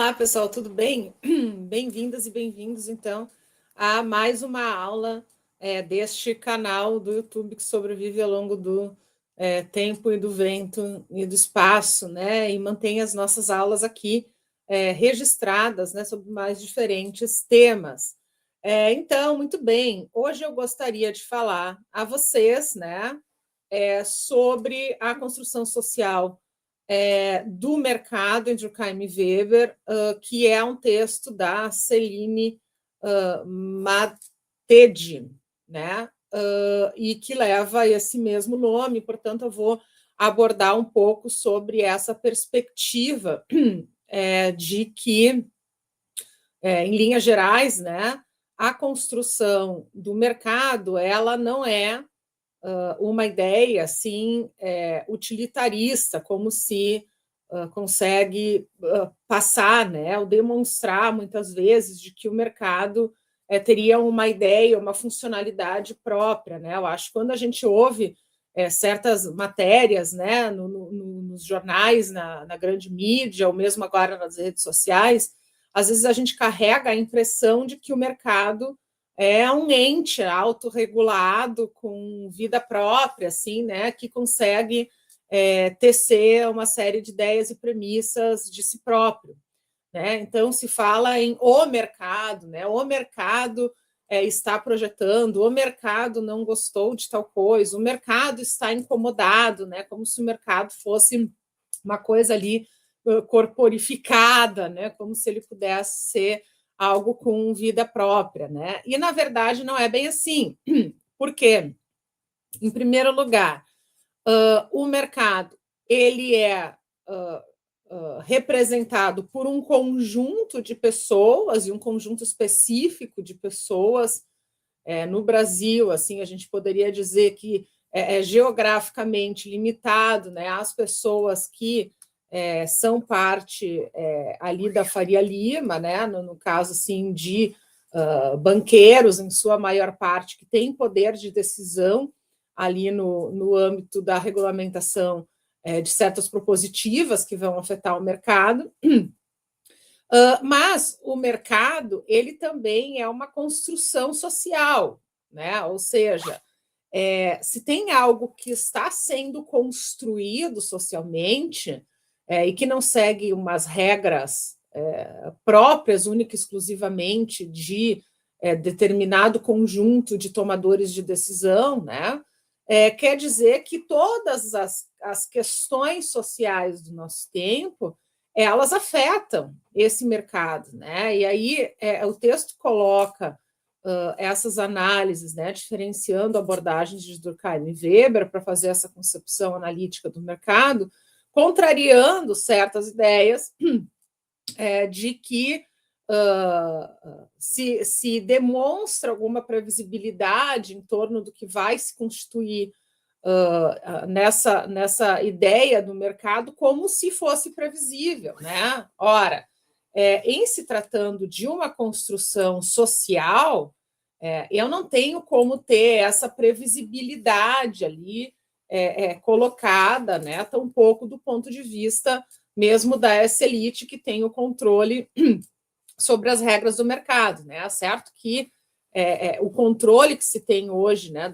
Olá, pessoal, tudo bem? Bem-vindas e bem-vindos, então, a mais uma aula deste canal do YouTube que sobrevive ao longo do tempo e do vento e do espaço, né? E mantém as nossas aulas aqui registradas, né, sobre mais diferentes temas. Então, muito bem, hoje eu gostaria de falar a vocês, né, sobre a construção social do mercado, em Durkheim e Weber, que é um texto da Celine Matedi, né? E que leva esse mesmo nome, portanto, eu vou abordar um pouco sobre essa perspectiva de que, em linhas gerais, né, a construção do mercado ela não é uma ideia assim utilitarista, como se consegue passar, né, ou demonstrar muitas vezes de que o mercado teria uma ideia, uma funcionalidade própria, né? Eu acho que quando a gente ouve certas matérias, né, nos jornais, na grande mídia, ou mesmo agora nas redes sociais, às vezes a gente carrega a impressão de que o mercado é um ente autorregulado, com vida própria, assim, né, que consegue tecer uma série de ideias e premissas de si próprio. Né? Então, se fala em o mercado, né? O mercado está projetando, o mercado não gostou de tal coisa, o mercado está incomodado, né? Como se o mercado fosse uma coisa ali corporificada, né? Como se ele pudesse ser algo com vida própria, né? E na verdade não é bem assim. Por quê? Em primeiro lugar, o mercado ele é representado por um conjunto de pessoas e um conjunto específico de pessoas. No Brasil, assim, a gente poderia dizer que é geograficamente limitado, né, às pessoas que são parte ali da Faria Lima, né, no caso assim de banqueiros, em sua maior parte, que têm poder de decisão ali no âmbito da regulamentação de certas propositivas que vão afetar o mercado. Mas o mercado ele também é uma construção social, né? Ou seja, se tem algo que está sendo construído socialmente e que não segue umas regras próprias, única e exclusivamente de determinado conjunto de tomadores de decisão, né? Quer dizer que todas as questões sociais do nosso tempo elas afetam esse mercado, né? E aí o texto coloca essas análises, né, diferenciando abordagens de Durkheim e Weber para fazer essa concepção analítica do mercado, contrariando certas ideias de que se demonstra alguma previsibilidade em torno do que vai se constituir nessa ideia do mercado como se fosse previsível, né? Ora, em se tratando de uma construção social, eu não tenho como ter essa previsibilidade ali colocada, né? Tampouco do ponto de vista mesmo da essa elite que tem o controle sobre as regras do mercado, né? É certo que o controle que se tem hoje, né,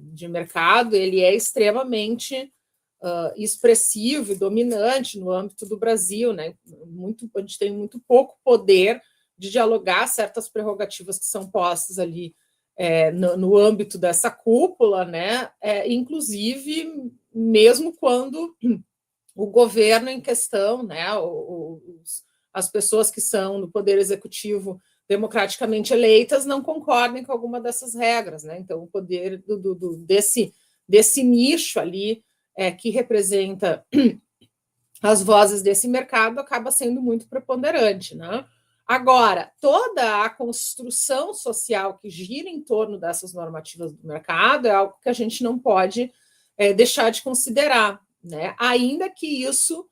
de mercado, ele é extremamente expressivo e dominante no âmbito do Brasil, né? A gente tem muito pouco poder de dialogar certas prerrogativas que são postas ali no âmbito dessa cúpula, né? Inclusive mesmo quando o governo em questão, né, as pessoas que são no poder executivo democraticamente eleitas não concordem com alguma dessas regras, né? Então, o poder desse nicho ali que representa as vozes desse mercado acaba sendo muito preponderante, né? Agora, toda a construção social que gira em torno dessas normativas do mercado é algo que a gente não pode deixar de considerar, né? Ainda que isso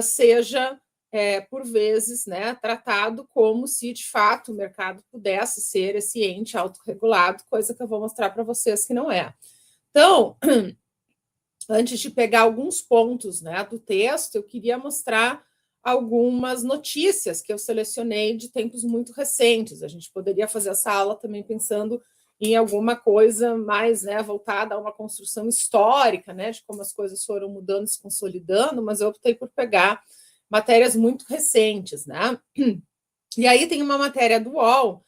seja, por vezes, né, tratado como se, de fato, o mercado pudesse ser esse ente autorregulado, coisa que eu vou mostrar para vocês que não é. Então, antes de pegar alguns pontos, né, do texto, eu queria mostrar algumas notícias que eu selecionei de tempos muito recentes. A gente poderia fazer essa aula também pensando em alguma coisa mais, né, voltada a uma construção histórica, né, de como as coisas foram mudando e se consolidando, mas eu optei por pegar matérias muito recentes, né? E aí tem uma matéria do UOL,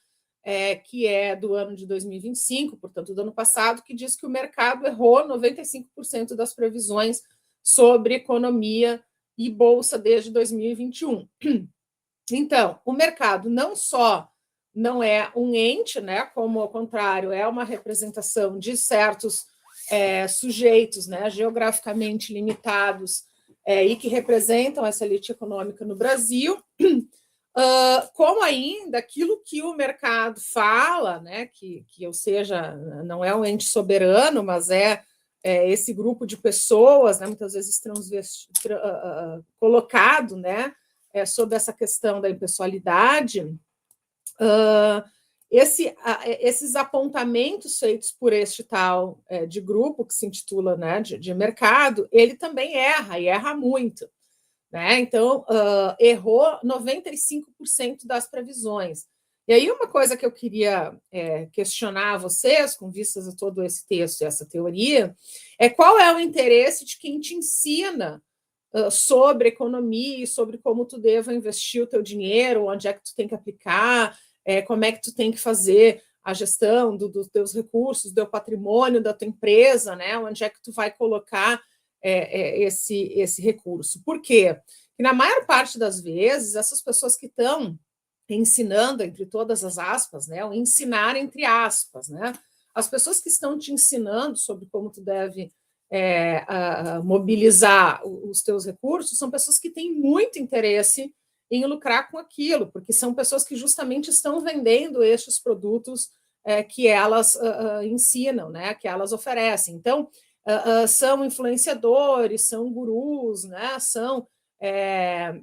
que é do ano de 2025, portanto, do ano passado, que diz que o mercado errou 95% das previsões sobre economia e bolsa desde 2021. Então, o mercado não só não é um ente, né, como ao contrário, é uma representação de certos sujeitos, né, geograficamente limitados e que representam essa elite econômica no Brasil, como ainda aquilo que o mercado fala, né, que ou seja, não é um ente soberano, mas esse grupo de pessoas, né, muitas vezes colocado, né, sobre essa questão da impessoalidade, esses apontamentos feitos por este tal de grupo, que se intitula, né, de mercado, ele também erra, e erra muito. Né? Então, errou 95% das previsões. E aí, uma coisa que eu queria questionar a vocês, com vistas a todo esse texto e essa teoria, é qual é o interesse de quem te ensina sobre economia e sobre como tu deva investir o teu dinheiro, onde é que tu tem que aplicar, como é que tu tem que fazer a gestão dos teus recursos, do teu patrimônio, da tua empresa, né? Onde é que tu vai colocar esse recurso. Por quê? Porque na maior parte das vezes, essas pessoas que estão ensinando, entre todas as aspas, né, o ensinar entre aspas, né, as pessoas que estão te ensinando sobre como tu deve mobilizar os teus recursos são pessoas que têm muito interesse em lucrar com aquilo, porque são pessoas que justamente estão vendendo estes produtos que elas ensinam, né, que elas oferecem. Então, são influenciadores, são gurus, né? São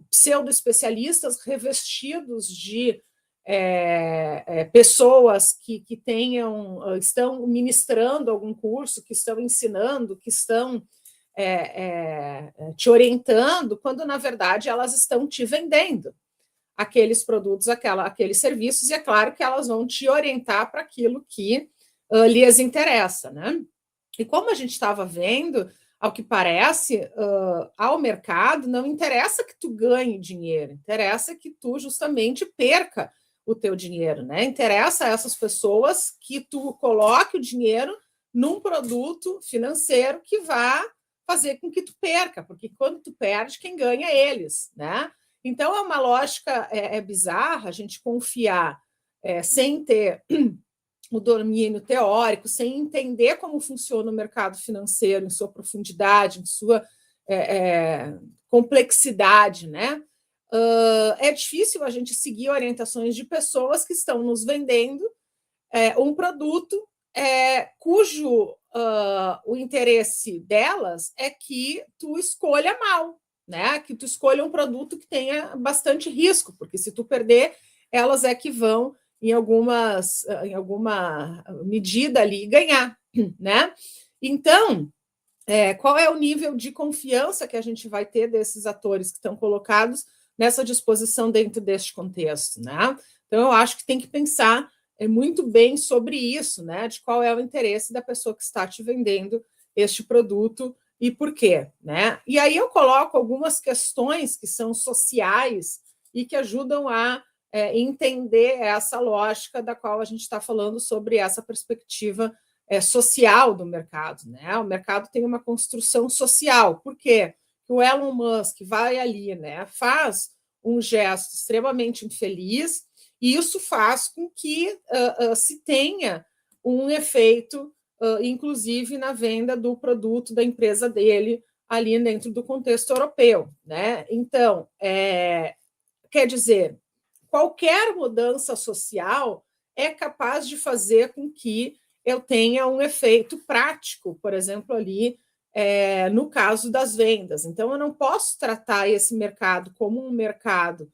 pseudo-especialistas revestidos de pessoas que estão ministrando algum curso, que estão ensinando, que estão te orientando, quando, na verdade, elas estão te vendendo aqueles produtos, aqueles serviços, e é claro que elas vão te orientar para aquilo que lhes interessa, né? E como a gente estava vendo, ao que parece, ao mercado, não interessa que tu ganhe dinheiro, interessa que tu justamente perca o teu dinheiro, né? Interessa a essas pessoas que tu coloque o dinheiro num produto financeiro que vá fazer com que tu perca, porque quando tu perde, quem ganha é eles, né? Então é uma lógica bizarra a gente confiar sem ter o domínio teórico, sem entender como funciona o mercado financeiro em sua profundidade, em sua complexidade, né? É difícil a gente seguir orientações de pessoas que estão nos vendendo um produto cujo o interesse delas é que tu escolha mal, né? Que tu escolha um produto que tenha bastante risco, porque se tu perder, elas que vão em alguma medida ali ganhar, né? Então, qual é o nível de confiança que a gente vai ter desses atores que estão colocados nessa disposição dentro deste contexto, né? Então, eu acho que tem que pensar muito bem sobre isso, né? De qual é o interesse da pessoa que está te vendendo este produto e por quê, né? E aí eu coloco algumas questões que são sociais e que ajudam a entender essa lógica da qual a gente está falando sobre essa perspectiva social do mercado, né? O mercado tem uma construção social. Por quê? O Elon Musk vai ali, né? Faz um gesto extremamente infeliz e isso faz com que se tenha um efeito, inclusive na venda do produto da empresa dele ali dentro do contexto europeu, né? Então, quer dizer, qualquer mudança social é capaz de fazer com que eu tenha um efeito prático, por exemplo, ali no caso das vendas. Então, eu não posso tratar esse mercado como um mercado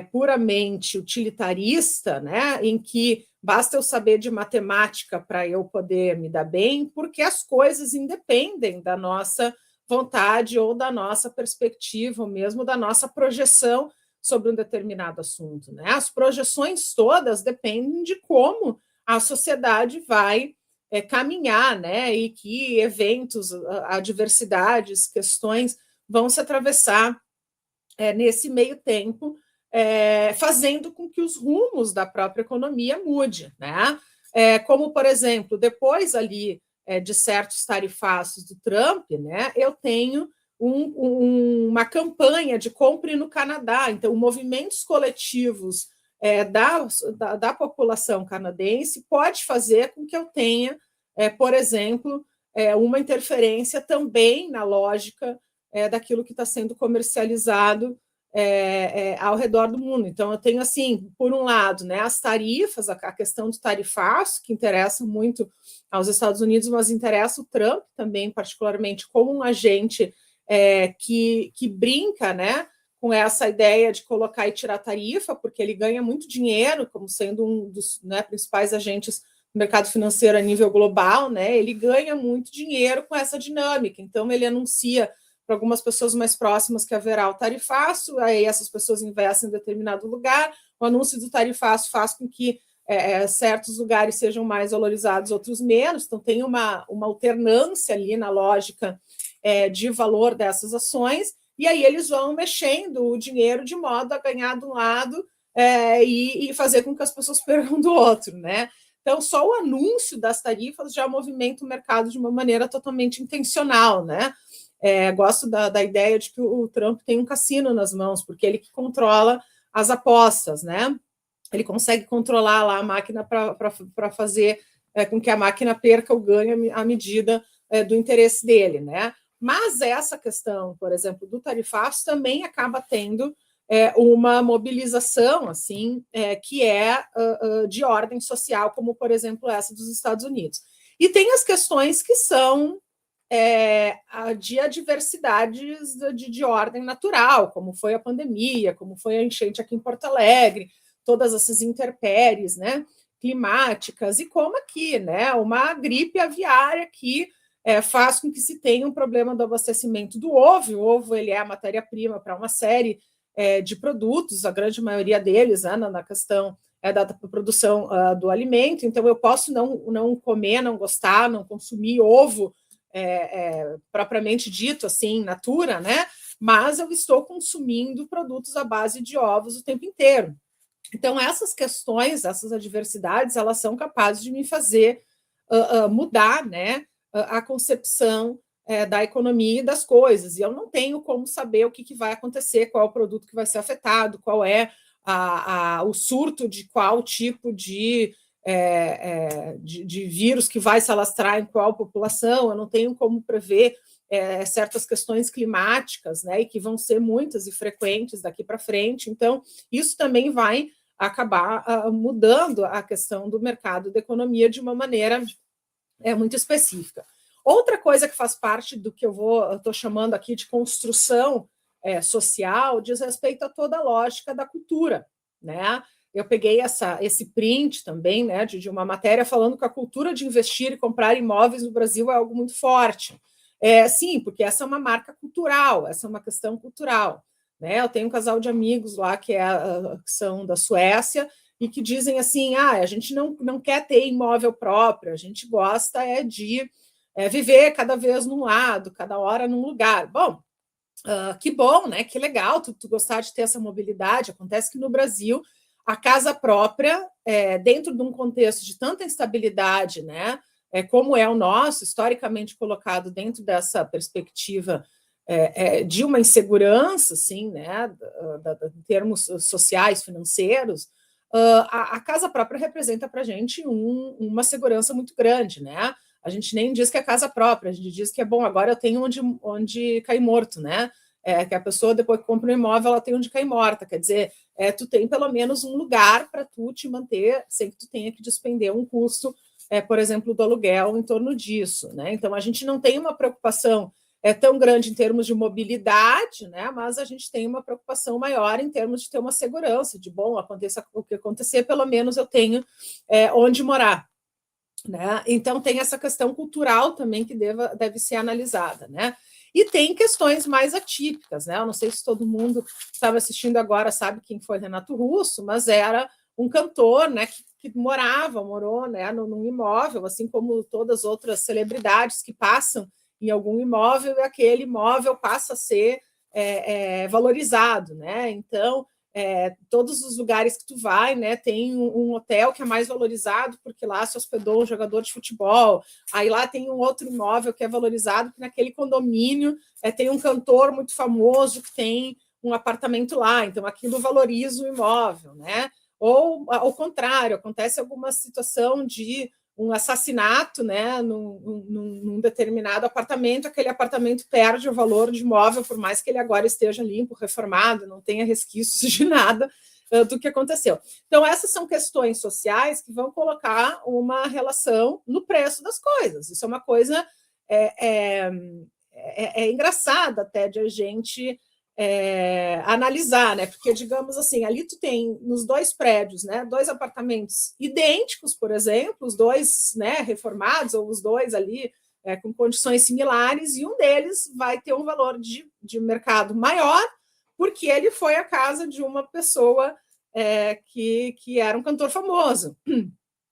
puramente utilitarista, né, em que basta eu saber de matemática para eu poder me dar bem, porque as coisas independem da nossa vontade ou da nossa perspectiva, ou mesmo da nossa projeção sobre um determinado assunto, né? As projeções todas dependem de como a sociedade vai caminhar, né? E que eventos, adversidades, questões vão se atravessar nesse meio tempo, fazendo com que os rumos da própria economia mude, né? Como, por exemplo, depois ali de certos tarifaços do Trump, né? Eu tenho uma campanha de compre no Canadá. Então, movimentos coletivos da população canadense pode fazer com que eu tenha, por exemplo, uma interferência também na lógica daquilo que está sendo comercializado ao redor do mundo. Então, eu tenho, assim, por um lado, né, as tarifas, a questão do tarifaço, que interessa muito aos Estados Unidos, mas interessa o Trump também, particularmente, como um agente que brinca, né, com essa ideia de colocar e tirar tarifa, porque ele ganha muito dinheiro, como sendo um dos, né, principais agentes do mercado financeiro a nível global, né, ele ganha muito dinheiro com essa dinâmica. Então, ele anuncia para algumas pessoas mais próximas que haverá o tarifaço, aí essas pessoas investem em determinado lugar, o anúncio do tarifaço faz com que certos lugares sejam mais valorizados, outros menos, então tem uma alternância ali na lógica de valor dessas ações, e aí eles vão mexendo o dinheiro de modo a ganhar de um lado e fazer com que as pessoas percam do outro, né? Então, só o anúncio das tarifas já movimenta o mercado de uma maneira totalmente intencional, né? Gosto da ideia de que o Trump tem um cassino nas mãos, porque ele que controla as apostas, né? Ele consegue controlar lá a máquina para fazer com que a máquina perca ou ganhe à medida do interesse dele, né? Mas essa questão, por exemplo, do tarifaço também acaba tendo uma mobilização assim que de ordem social, como, por exemplo, essa dos Estados Unidos. E tem as questões que são de adversidades de ordem natural, como foi a pandemia, como foi a enchente aqui em Porto Alegre, todas essas intempéries, né, climáticas, e como aqui, né, uma gripe aviária que faz com que se tenha um problema do abastecimento do ovo. O ovo ele é a matéria-prima para uma série de produtos, a grande maioria deles, né, na questão da produção do alimento. Então, eu posso não comer, não gostar, não consumir ovo propriamente dito, assim, natura, né? Mas eu estou consumindo produtos à base de ovos o tempo inteiro. Então, essas questões, essas adversidades, elas são capazes de me fazer mudar, né, a concepção da economia e das coisas. E eu não tenho como saber o que vai acontecer, qual é o produto que vai ser afetado, qual é o surto de qual tipo de vírus que vai se alastrar em qual população. Eu não tenho como prever certas questões climáticas, né, e que vão ser muitas e frequentes daqui para frente. Então, isso também vai acabar mudando a questão do mercado da economia de uma maneira muito específica. Outra coisa que faz parte do que eu estou chamando aqui de construção social diz respeito a toda a lógica da cultura, né? Eu peguei esse print também, né, de uma matéria falando que a cultura de investir e comprar imóveis no Brasil é algo muito forte. Sim, porque essa é uma marca cultural, essa é uma questão cultural, né? Eu tenho um casal de amigos lá que são da Suécia e que dizem assim: a gente não quer ter imóvel próprio, a gente gosta de viver cada vez num lado, cada hora num lugar. Bom, que bom, né? Que legal tu gostar de ter essa mobilidade. Acontece que no Brasil a casa própria, dentro de um contexto de tanta instabilidade, né? Como é o nosso, historicamente colocado dentro dessa perspectiva de uma insegurança, assim, né? Em termos sociais, financeiros, a casa própria representa para a gente uma segurança muito grande, né? A gente nem diz que é casa própria, a gente diz que é bom, agora eu tenho onde cair morto, né? Que a pessoa, depois que compra um imóvel, ela tem onde cair morta. Quer dizer, tu tem pelo menos um lugar para tu te manter sem que tu tenha que despender um custo, por exemplo, do aluguel em torno disso, né? Então, a gente não tem uma preocupação tão grande em termos de mobilidade, né? Mas a gente tem uma preocupação maior em termos de ter uma segurança, de bom, aconteça o que acontecer, pelo menos eu tenho onde morar. Né? Então, tem essa questão cultural também que deve ser analisada. Né? E tem questões mais atípicas, né? Eu não sei se todo mundo que estava assistindo agora sabe quem foi Renato Russo, mas era um cantor, né, que morou, né, num imóvel, assim como todas as outras celebridades que passam em algum imóvel, e aquele imóvel passa a ser valorizado, né? Então, todos os lugares que tu vai, né, tem um hotel que é mais valorizado porque lá se hospedou um jogador de futebol, aí lá tem um outro imóvel que é valorizado porque naquele condomínio tem um cantor muito famoso que tem um apartamento lá, então aquilo valoriza o imóvel, né? Ou ao contrário, acontece alguma situação de um assassinato, né, num determinado apartamento, aquele apartamento perde o valor de imóvel, por mais que ele agora esteja limpo, reformado, não tenha resquícios de nada do que aconteceu. Então, essas são questões sociais que vão colocar uma relação no preço das coisas. Isso é uma coisa engraçada até de a gente analisar, né? Porque, digamos assim, ali tu tem nos dois prédios, né, dois apartamentos idênticos, por exemplo, os dois, né, reformados, ou os dois ali com condições similares, e um deles vai ter um valor de mercado maior, porque ele foi a casa de uma pessoa que era um cantor famoso,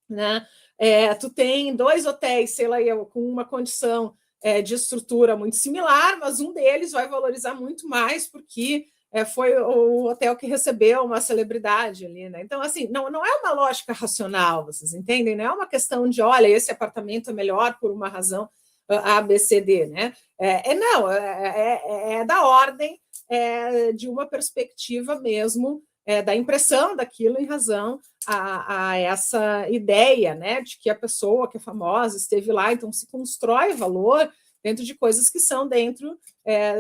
né? Tu tem dois hotéis, sei lá eu, com uma condição de estrutura muito similar, mas um deles vai valorizar muito mais porque foi o hotel que recebeu uma celebridade ali, né? Então, assim, não é uma lógica racional, vocês entendem? Não é uma questão de, olha, esse apartamento é melhor por uma razão A, B, C, D, né? Não, é da ordem de uma perspectiva mesmo da impressão daquilo em razão a essa ideia, né, de que a pessoa que é famosa esteve lá, então se constrói valor dentro de coisas que são dentro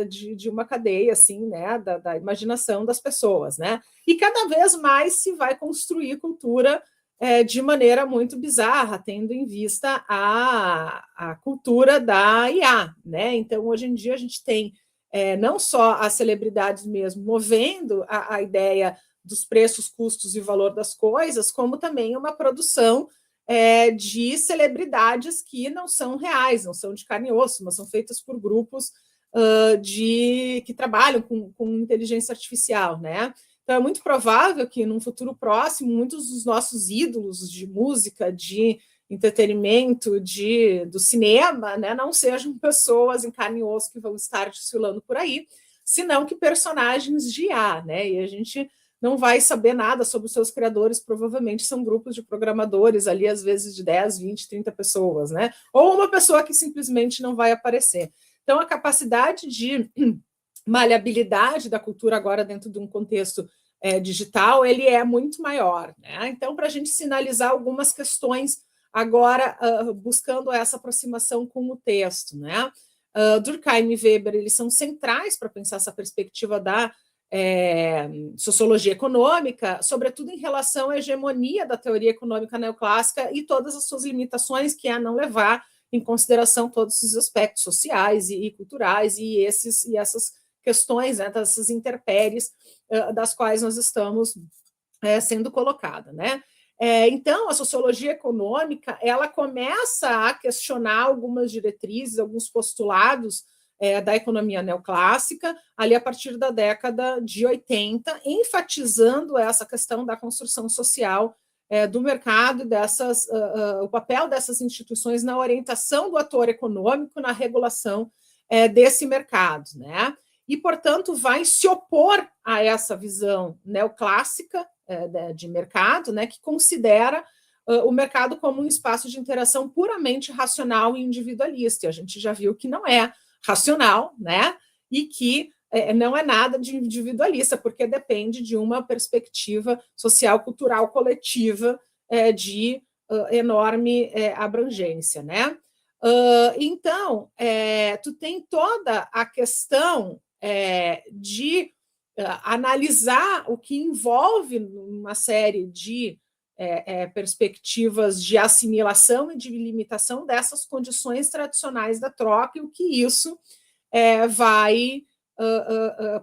de uma cadeia, assim, né, da imaginação das pessoas, né, e cada vez mais se vai construir cultura de maneira muito bizarra, tendo em vista a cultura da IA, né, então hoje em dia a gente tem não só as celebridades mesmo movendo a ideia dos preços, custos e valor das coisas, como também uma produção de celebridades que não são reais, não são de carne e osso, mas são feitas por grupos que trabalham com inteligência artificial, né? Então é muito provável que num futuro próximo muitos dos nossos ídolos de música, de entretenimento, do cinema, né, não sejam pessoas em carne e osso que vão estar desfilando por aí, senão que personagens de IA, né? E a gente não vai saber nada sobre os seus criadores, provavelmente são grupos de programadores ali, às vezes de 10, 20, 30 pessoas, né? Ou uma pessoa que simplesmente não vai aparecer. Então, a capacidade de maleabilidade da cultura agora dentro de um contexto digital, ele é muito maior, né? Então, para a gente sinalizar algumas questões agora, buscando essa aproximação com o texto, né? Durkheim e Weber, eles são centrais para pensar essa perspectiva da sociologia econômica, sobretudo em relação à hegemonia da teoria econômica neoclássica e todas as suas limitações, que é a não levar em consideração todos os aspectos sociais e culturais e essas questões, né, dessas intempéries das quais nós estamos sendo colocada, né? Então, a sociologia econômica ela começa a questionar algumas diretrizes, alguns postulados da economia neoclássica, ali a partir da década de 80, enfatizando essa questão da construção social do mercado, o papel dessas instituições na orientação do ator econômico, na regulação desse mercado, né? E, portanto, vai se opor a essa visão neoclássica de mercado, né, que considera o mercado como um espaço de interação puramente racional e individualista. E a gente já viu que não é racional, né? E que não é nada de individualista, porque depende de uma perspectiva social, cultural, coletiva de enorme abrangência, né? Então, tu tem toda a questão de analisar o que envolve uma série de perspectivas de assimilação e de limitação dessas condições tradicionais da troca e o que isso vai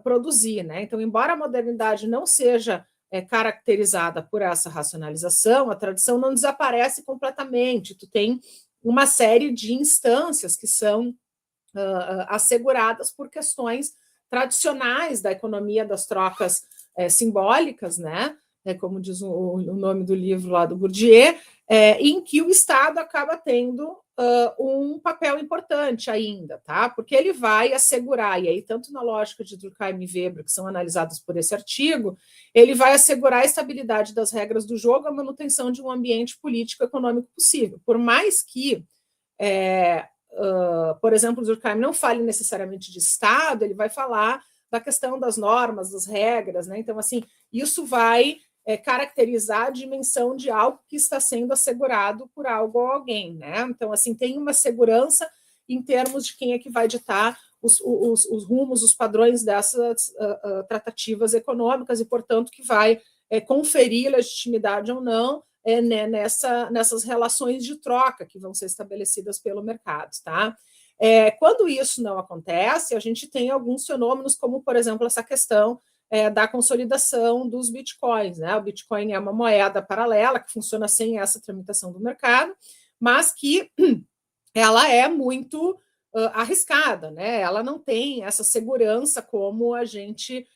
produzir, né? Então, embora a modernidade não seja caracterizada por essa racionalização, a tradição não desaparece completamente. Tu tem uma série de instâncias que são asseguradas por questões tradicionais da economia das trocas simbólicas, né? Como diz o nome do livro lá do Bourdieu, em que o Estado acaba tendo um papel importante ainda, tá? Porque ele vai assegurar, e aí tanto na lógica de Durkheim e Weber, que são analisadas por esse artigo, ele vai assegurar a estabilidade das regras do jogo, a manutenção de um ambiente político-econômico possível. Por mais que por exemplo, o Durkheim não fale necessariamente de Estado, ele vai falar da questão das normas, das regras, né? Então, assim, isso vai caracterizar a dimensão de algo que está sendo assegurado por algo ou alguém, né? Então, assim, tem uma segurança em termos de quem é que vai ditar os rumos, os padrões dessas tratativas econômicas e, portanto, que vai conferir legitimidade ou não nessas relações de troca que vão ser estabelecidas pelo mercado, tá? Quando isso não acontece, a gente tem alguns fenômenos, como, por exemplo, essa questão da consolidação dos bitcoins, né? O Bitcoin é uma moeda paralela que funciona sem essa tramitação do mercado, mas que ela é muito arriscada, né? Ela não tem essa segurança como a gente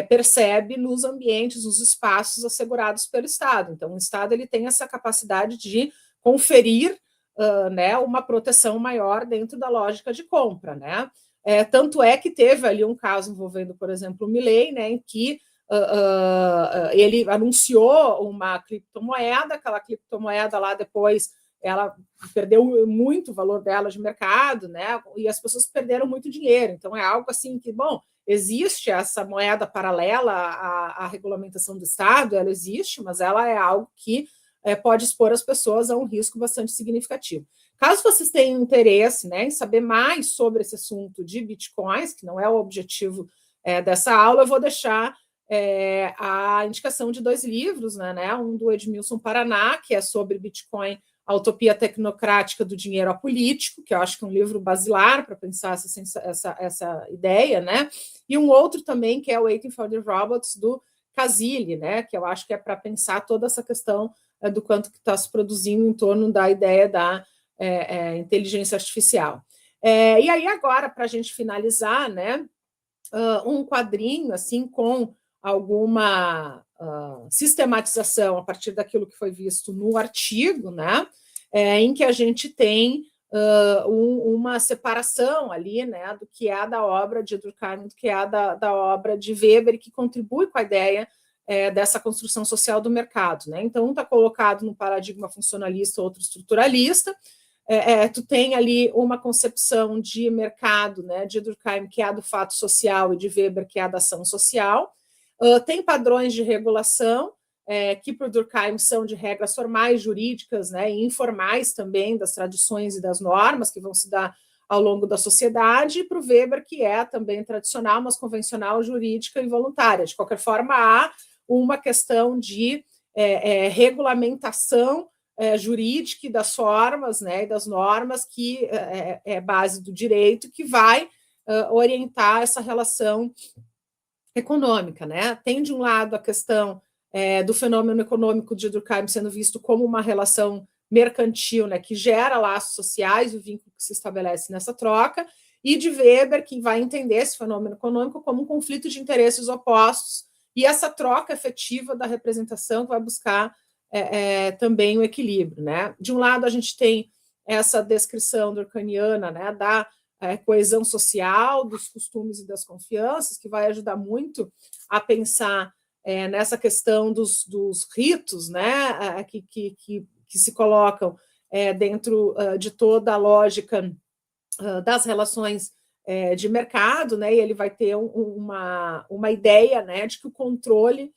percebe nos ambientes, nos espaços assegurados pelo Estado. Então, o Estado ele tem essa capacidade de conferir né, uma proteção maior dentro da lógica de compra, né? Tanto é que teve ali um caso envolvendo, por exemplo, o Milei, né, em que ele anunciou uma criptomoeda, aquela criptomoeda lá depois ela perdeu muito o valor dela de mercado, né? E as pessoas perderam muito dinheiro. Então é algo assim que, bom, existe essa moeda paralela à regulamentação do Estado, ela existe, mas ela é algo que pode expor as pessoas a um risco bastante significativo. Caso vocês tenham interesse, né, em saber mais sobre esse assunto de bitcoins, que não é o objetivo dessa aula, eu vou deixar a indicação de 2 livros, né? Um do Edmilson Paraná, que é sobre Bitcoin, a utopia tecnocrática do dinheiro apolítico, que eu acho que é um livro basilar para pensar essa ideia, né? E um outro também, que é o Waiting for the Robots, do Casilli, né? Que eu acho que é para pensar toda essa questão do quanto que está se produzindo em torno da ideia da inteligência artificial. E aí, agora, para a gente finalizar, né? Um quadrinho, assim, com alguma sistematização a partir daquilo que foi visto no artigo, né? Em que a gente tem uma separação ali, né, do que é da obra de Durkheim, do que é da obra de Weber, que contribui com a ideia dessa construção social do mercado, né? Então, um está colocado no paradigma funcionalista, outro estruturalista. Tu tem ali uma concepção de mercado, né, de Durkheim, que é a do fato social, e de Weber, que é a da ação social. Tem padrões de regulação, que para o Durkheim são de regras formais, jurídicas, né, e informais também, das tradições e das normas que vão se dar ao longo da sociedade, e para o Weber, que é também tradicional, mas convencional, jurídica e voluntária. De qualquer forma, há uma questão de regulamentação jurídica e das formas, né, e das normas, que é base do direito, que vai orientar essa relação econômica, né? Tem, de um lado, a questão do fenômeno econômico de Durkheim sendo visto como uma relação mercantil, né, que gera laços sociais, o vínculo que se estabelece nessa troca, e de Weber, que vai entender esse fenômeno econômico como um conflito de interesses opostos, e essa troca efetiva da representação que vai buscar também o equilíbrio, né? De um lado, a gente tem essa descrição durkheimiana, né, da coesão social, dos costumes e das confianças, que vai ajudar muito a pensar nessa questão dos ritos, né, que se colocam dentro de toda a lógica das relações de mercado, né, e ele vai ter uma ideia, né, de que o controle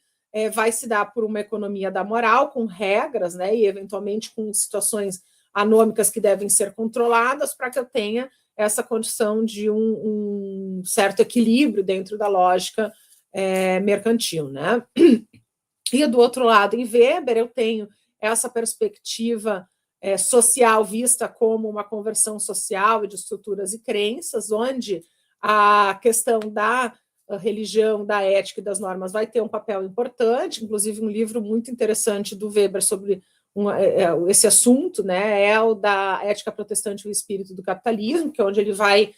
vai se dar por uma economia da moral, com regras, né, e eventualmente com situações anômicas que devem ser controladas, para que eu tenha essa condição de um certo equilíbrio dentro da lógica mercantil, né? E do outro lado, em Weber, eu tenho essa perspectiva social vista como uma conversão social e de estruturas e crenças, onde a questão da religião, da ética e das normas vai ter um papel importante, inclusive um livro muito interessante do Weber sobre esse assunto, né, é o da Ética Protestante e o Espírito do Capitalismo, que é onde ele vai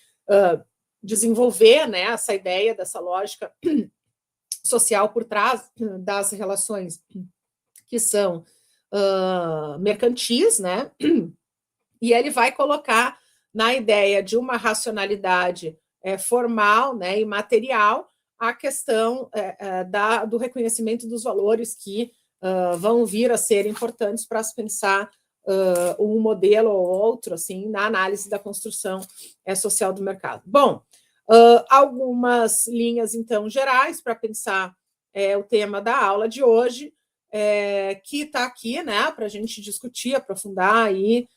desenvolver, né, essa ideia dessa lógica social por trás das relações que são mercantis, né? E ele vai colocar na ideia de uma racionalidade formal, né, e material a questão do reconhecimento dos valores que vão vir a ser importantes para se pensar um modelo ou outro, assim, na análise da construção social do mercado. Bom, algumas linhas, então, gerais para pensar o tema da aula de hoje, que está aqui, né, para a gente discutir, aprofundar e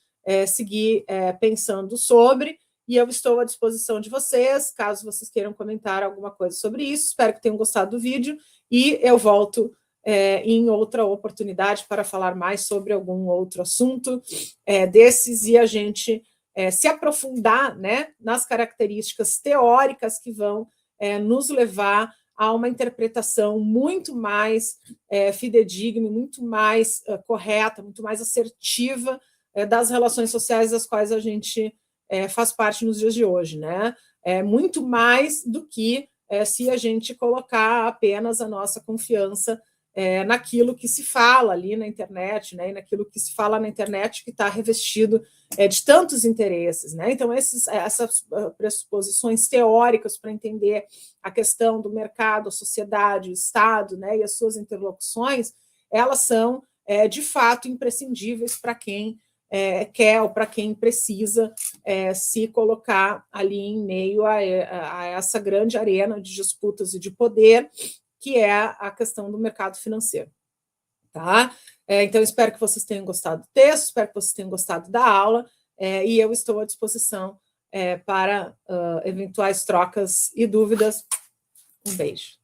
seguir pensando sobre, e eu estou à disposição de vocês, caso vocês queiram comentar alguma coisa sobre isso. Espero que tenham gostado do vídeo, e eu volto em outra oportunidade para falar mais sobre algum outro assunto desses, e a gente se aprofundar, né, nas características teóricas que vão nos levar a uma interpretação muito mais fidedigna, muito mais correta, muito mais assertiva das relações sociais das quais a gente faz parte nos dias de hoje, né? Muito mais do que se a gente colocar apenas a nossa confiança naquilo que se fala ali na internet, né? E naquilo que se fala na internet que está revestido de tantos interesses, né? Então, essas pressuposições teóricas para entender a questão do mercado, a sociedade, o Estado, né? E as suas interlocuções, elas são, de fato, imprescindíveis para quem quer ou para quem precisa se colocar ali em meio a essa grande arena de disputas e de poder, que é a questão do mercado financeiro. Tá? Então, espero que vocês tenham gostado do texto, espero que vocês tenham gostado da aula, e eu estou à disposição para eventuais trocas e dúvidas. Um beijo.